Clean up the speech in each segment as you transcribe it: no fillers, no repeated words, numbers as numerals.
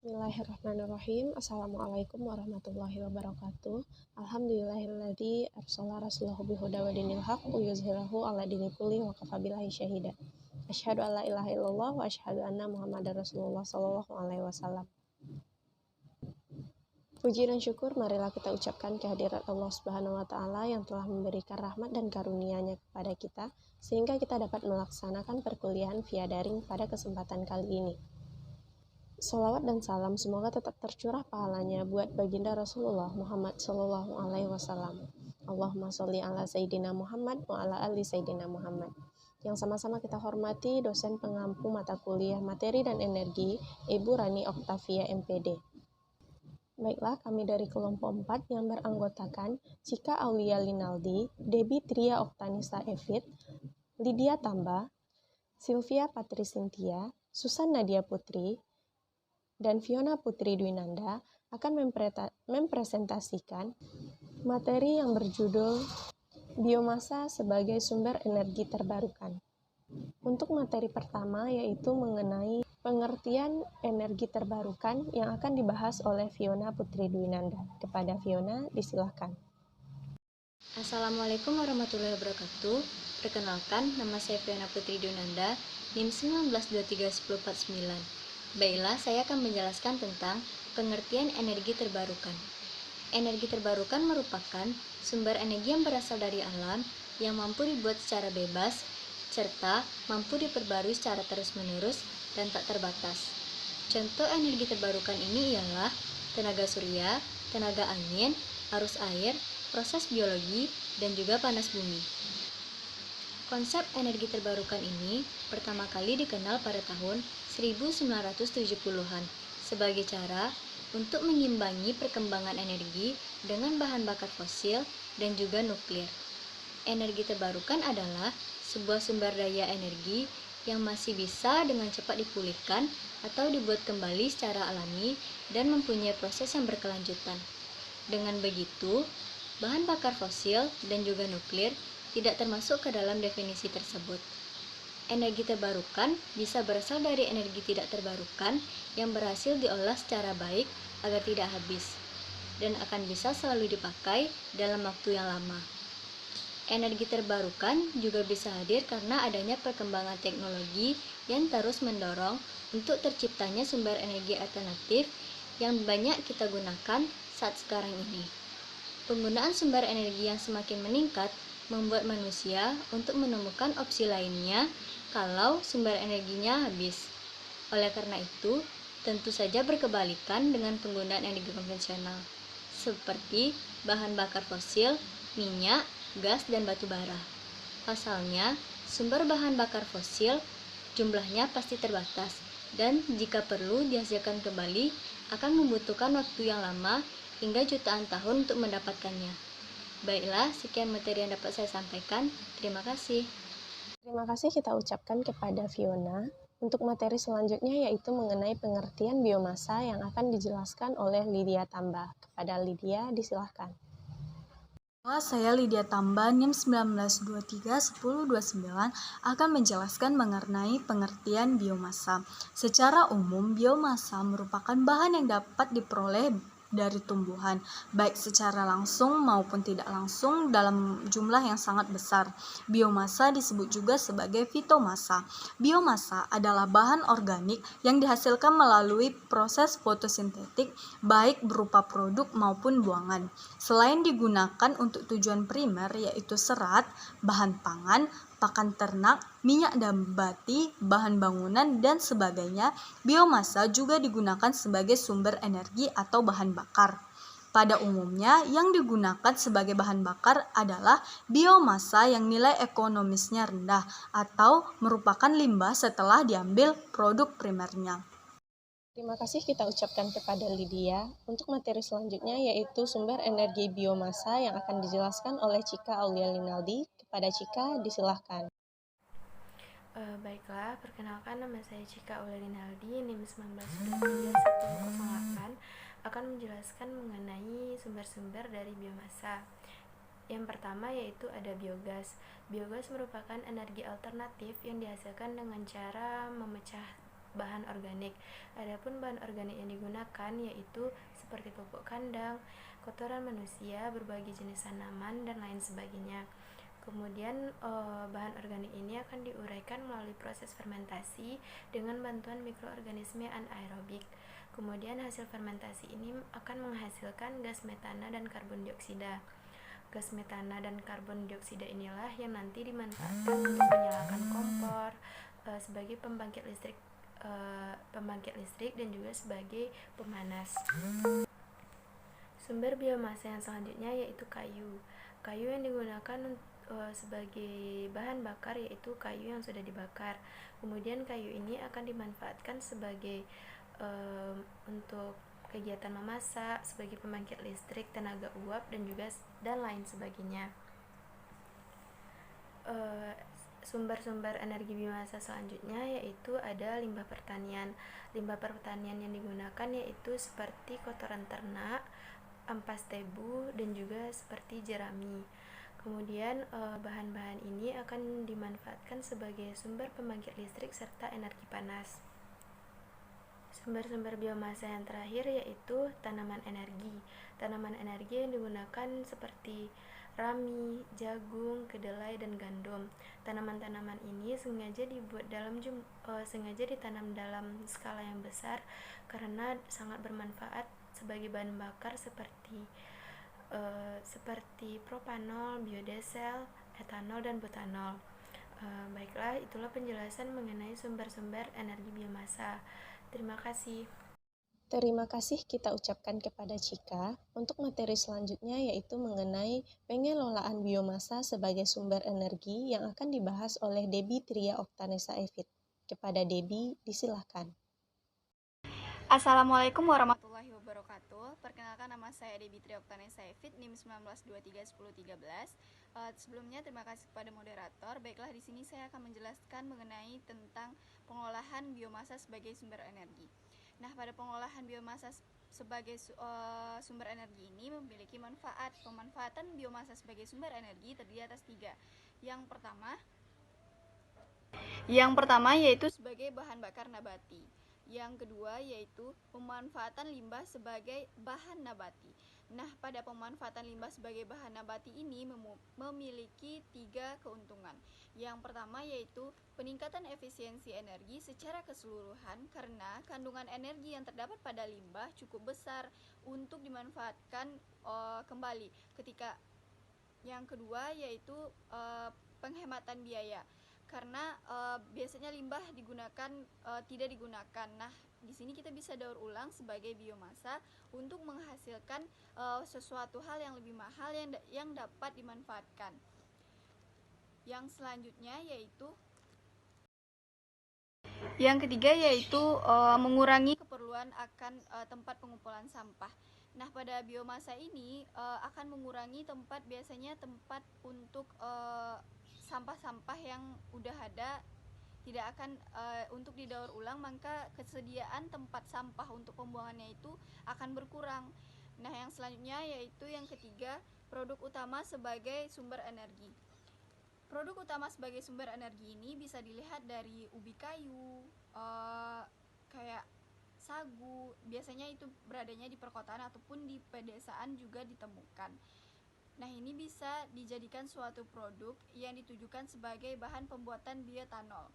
Bismillahirrahmanirrahim. Assalamualaikum warahmatullahi wabarakatuh. Alhamdulillahilladzi arsala rasulahu bihuda wa dinil haq wa yuzhirahu ala dini kulli wa kafa billahi syahida. Asyhadu an la ilaha illallah wa asyhadu anna Muhammadar Rasulullah sallallahu alaihi wasallam. Puji dan syukur marilah kita ucapkan kehadirat Allah Subhanahu wa taala yang telah memberikan rahmat dan karunia-Nya kepada kita sehingga kita dapat melaksanakan perkuliahan via daring pada kesempatan kali ini. Shalawat dan salam semoga tetap tercurah pahalanya buat baginda Rasulullah Muhammad Sallallahu Alaihi Wasallam. Allahumma sholli ala Sayyidina Muhammad wa ala ali Sayyidina Muhammad. Yang sama-sama kita hormati dosen pengampu mata kuliah materi dan energi, Ibu Rani Oktavia MPD. Baiklah, kami dari kelompok 4 yang beranggotakan Cika Aulia Linaldi, Debbie Tria Oktanisa Evit, Lydia Tamba, Sylvia Patri Cynthia, Susan Nadia Putri, dan Fiona Putri Dwinanda akan mempresentasikan materi yang berjudul Biomasa sebagai sumber energi terbarukan. Untuk materi pertama yaitu mengenai pengertian energi terbarukan yang akan dibahas oleh Fiona Putri Dwinanda. Kepada Fiona, disilahkan. Assalamualaikum warahmatullahi wabarakatuh. Perkenalkan, nama saya Fiona Putri Dwinanda, NIM 19231049. Baiklah, saya akan menjelaskan tentang pengertian energi terbarukan. Energi terbarukan merupakan sumber energi yang berasal dari alam yang mampu dibuat secara bebas, serta mampu diperbarui secara terus-menerus dan tak terbatas. Contoh energi terbarukan ini ialah tenaga surya, tenaga angin, arus air, proses biologi, dan juga panas bumi. Konsep energi terbarukan ini pertama kali dikenal pada tahun 1970-an sebagai cara untuk mengimbangi perkembangan energi dengan bahan bakar fosil dan juga nuklir. Energi terbarukan adalah sebuah sumber daya energi yang masih bisa dengan cepat dipulihkan atau dibuat kembali secara alami dan mempunyai proses yang berkelanjutan. Dengan begitu, bahan bakar fosil dan juga nuklir tidak termasuk ke dalam definisi tersebut. Energi terbarukan bisa berasal dari energi tidak terbarukan yang berhasil diolah secara baik agar tidak habis dan akan bisa selalu dipakai dalam waktu yang lama. Energi terbarukan juga bisa hadir karena adanya perkembangan teknologi yang terus mendorong untuk terciptanya sumber energi alternatif yang banyak kita gunakan saat sekarang ini. Penggunaan sumber energi yang semakin meningkat membuat manusia untuk menemukan opsi lainnya kalau sumber energinya habis. Oleh karena itu, tentu saja berkebalikan dengan penggunaan energi konvensional, seperti bahan bakar fosil, minyak, gas, dan batu bara. Pasalnya, sumber bahan bakar fosil jumlahnya pasti terbatas, dan jika perlu dihasilkan kembali akan membutuhkan waktu yang lama hingga jutaan tahun untuk mendapatkannya. Baiklah, sekian materi yang dapat saya sampaikan. Terima kasih. Terima kasih kita ucapkan kepada Fiona. Untuk materi selanjutnya yaitu mengenai pengertian biomasa yang akan dijelaskan oleh Lydia Tamba. Kepada Lydia, disilahkan. Saya Lydia Tamba, NIM 19231029 akan menjelaskan mengenai pengertian biomasa. Secara umum, biomasa merupakan bahan yang dapat diperoleh dari tumbuhan, baik secara langsung maupun tidak langsung dalam jumlah yang sangat besar. Biomasa disebut juga sebagai fitomasa. Biomasa adalah bahan organik yang dihasilkan melalui proses fotosintetik, baik berupa produk maupun buangan. Selain digunakan untuk tujuan primer yaitu serat, bahan pangan, pakan ternak, minyak nabati, bahan bangunan, dan sebagainya, biomasa juga digunakan sebagai sumber energi atau bahan bakar. Pada umumnya, yang digunakan sebagai bahan bakar adalah biomasa yang nilai ekonomisnya rendah atau merupakan limbah setelah diambil produk primernya. Terima kasih kita ucapkan kepada Lydia. Untuk materi selanjutnya yaitu sumber energi biomasa yang akan dijelaskan oleh Cika Aulia Linaldi. Kepada Cika, disilahkan. Baiklah, perkenalkan nama saya Cika Aulia Linaldi, NIM 19231008 akan menjelaskan mengenai sumber-sumber dari biomasa. Yang pertama yaitu ada biogas. Biogas merupakan energi alternatif yang dihasilkan dengan cara memecah bahan organik. Adapun bahan organik yang digunakan yaitu seperti pupuk kandang, kotoran manusia, berbagai jenis tanaman, dan lain sebagainya. Kemudian bahan organik ini akan diuraikan melalui proses fermentasi dengan bantuan mikroorganisme anaerobik. Kemudian hasil fermentasi ini akan menghasilkan gas metana dan karbon dioksida. Gas metana dan karbon dioksida inilah yang nanti dimanfaatkan untuk menyalakan kompor sebagai pembangkit listrik dan juga sebagai pemanas. Sumber biomasa yang selanjutnya yaitu kayu. Kayu yang digunakan sebagai bahan bakar yaitu kayu yang sudah dibakar. Kemudian kayu ini akan dimanfaatkan sebagai untuk kegiatan memasak, sebagai pembangkit listrik, tenaga uap, dan lain sebagainya. Sumber-sumber energi biomasa selanjutnya yaitu ada limbah pertanian. Limbah pertanian yang digunakan yaitu seperti kotoran ternak, ampas tebu, dan juga seperti jerami. Kemudian bahan-bahan ini akan dimanfaatkan sebagai sumber pembangkit listrik serta energi panas. Sumber-sumber biomasa yang terakhir yaitu tanaman energi. Tanaman energi yang digunakan seperti rami, jagung, kedelai, dan gandum. Tanaman-tanaman ini sengaja ditanam dalam skala yang besar karena sangat bermanfaat sebagai bahan bakar seperti propanol, biodiesel, etanol, dan butanol. Baiklah, itulah penjelasan mengenai sumber-sumber energi biomasa. Terima kasih. Terima kasih kita ucapkan kepada Cika. Untuk materi selanjutnya yaitu mengenai pengelolaan biomasa sebagai sumber energi yang akan dibahas oleh Debbie Tria Oktanesa Evit. Kepada Debbie, disilahkan. Assalamualaikum warahmatullahi wabarakatuh. Perkenalkan, nama saya Debbie Tria Oktanesa Evit, NIM 19231013. Sebelumnya terima kasih kepada moderator. Baiklah, di sini saya akan menjelaskan mengenai tentang pengolahan biomasa sebagai sumber energi. Nah, pada pengolahan biomasa sebagai sumber energi ini memiliki manfaat. Pemanfaatan biomasa sebagai sumber energi terdiri atas 3. Yang pertama yaitu sebagai bahan bakar nabati. Yang kedua yaitu pemanfaatan limbah sebagai bahan nabati. Nah, pada pemanfaatan limbah sebagai bahan nabati ini memiliki 3 keuntungan. Yang pertama yaitu peningkatan efisiensi energi secara keseluruhan karena kandungan energi yang terdapat pada limbah cukup besar untuk dimanfaatkan kembali. Yang kedua yaitu penghematan biaya. Karena biasanya limbah tidak digunakan. Nah, di sini kita bisa daur ulang sebagai biomasa untuk menghasilkan sesuatu hal yang lebih mahal yang dapat dimanfaatkan. Yang selanjutnya yaitu yang ketiga yaitu mengurangi keperluan akan tempat pengumpulan sampah. Nah, pada biomasa ini akan mengurangi biasanya tempat untuk sampah-sampah yang udah ada tidak akan untuk didaur ulang, maka kesediaan tempat sampah untuk pembuangannya itu akan berkurang. Nah, yang selanjutnya yaitu yang ketiga, produk utama sebagai sumber energi. Produk utama sebagai sumber energi ini bisa dilihat dari ubi kayu, kayak sagu, biasanya itu beradanya di perkotaan ataupun di pedesaan juga ditemukan. Nah, ini bisa dijadikan suatu produk yang ditujukan sebagai bahan pembuatan bioetanol.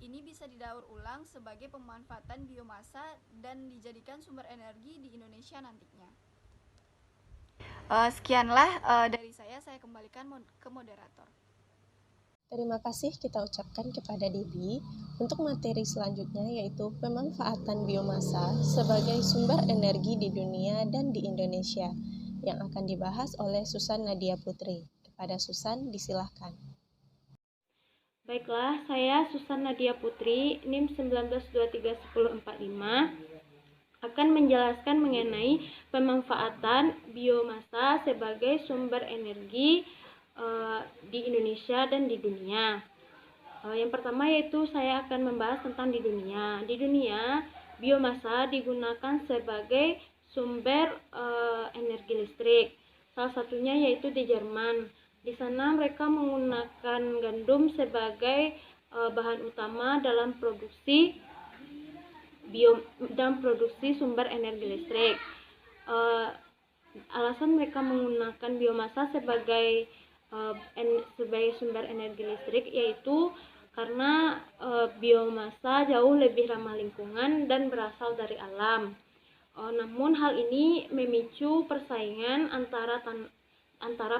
Ini bisa didaur ulang sebagai pemanfaatan biomasa dan dijadikan sumber energi di Indonesia nantinya. Sekianlah dari saya kembalikan ke moderator. Terima kasih kita ucapkan kepada Debbie. Untuk materi selanjutnya yaitu pemanfaatan biomasa sebagai sumber energi di dunia dan di Indonesia yang akan dibahas oleh Susan Nadia Putri. Kepada Susan, disilahkan. Baiklah, saya Susan Nadia Putri, NIM 19231045, akan menjelaskan mengenai pemanfaatan biomasa sebagai sumber energi di Indonesia dan di dunia. Yang pertama yaitu saya akan membahas tentang di dunia. Di dunia, biomasa digunakan sebagai sumber energi listrik. Salah satunya yaitu di Jerman. Di sana mereka menggunakan gandum sebagai bahan utama dalam produksi dan produksi sumber energi listrik. Alasan mereka menggunakan biomasa sebagai sumber energi listrik yaitu karena biomasa jauh lebih ramah lingkungan dan berasal dari alam. Namun hal ini memicu persaingan antara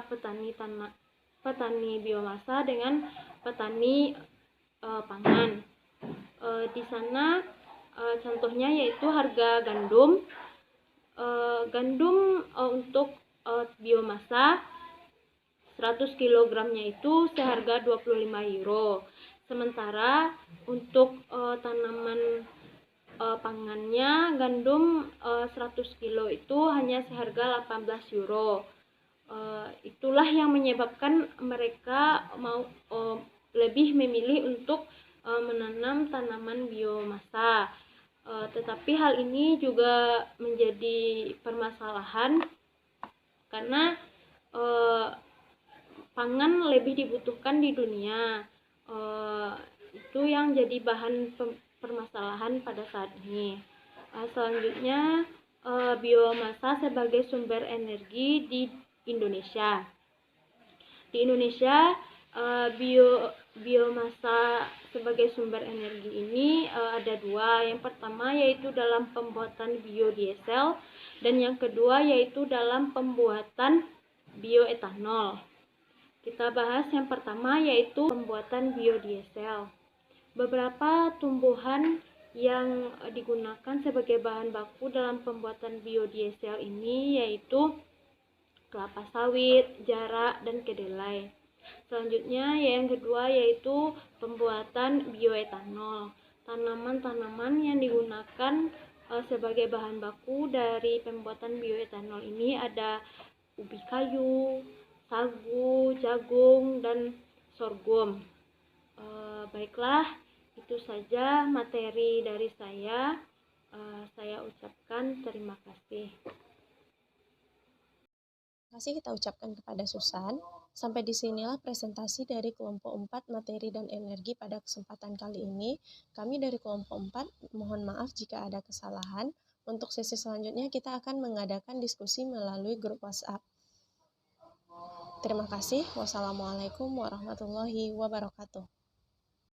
petani biomasa dengan petani pangan. Di sana contohnya yaitu harga gandum. Untuk biomasa 100 kg-nya itu seharga 25 euro. Sementara untuk tanaman pangannya gandum 100 kilo itu hanya seharga 18 euro. Itulah yang menyebabkan mereka lebih memilih untuk menanam tanaman biomasa. Tetapi hal ini juga menjadi permasalahan karena pangan lebih dibutuhkan di dunia. Itu yang jadi bahan permasalahan pada saat ini. Selanjutnya biomasa sebagai sumber energi di Indonesia. Di Indonesia biomasa sebagai sumber energi ini ada dua. Yang pertama yaitu dalam pembuatan biodiesel dan yang kedua yaitu dalam pembuatan bioetanol. Kita bahas yang pertama yaitu pembuatan biodiesel. Beberapa tumbuhan yang digunakan sebagai bahan baku dalam pembuatan biodiesel ini yaitu kelapa sawit, jarak, dan kedelai. Selanjutnya yang kedua yaitu pembuatan bioetanol. Tanaman-tanaman yang digunakan sebagai bahan baku dari pembuatan bioetanol ini ada ubi kayu, sagu, jagung, dan sorghum. Baiklah, itu saja materi dari saya. Saya ucapkan terima kasih. Terima kasih kita ucapkan kepada Susan. Sampai disinilah presentasi dari kelompok 4 materi dan energi pada kesempatan kali ini. Kami dari kelompok 4 mohon maaf jika ada kesalahan. Untuk sesi selanjutnya kita akan mengadakan diskusi melalui grup WhatsApp. Terima kasih. Wassalamualaikum warahmatullahi wabarakatuh.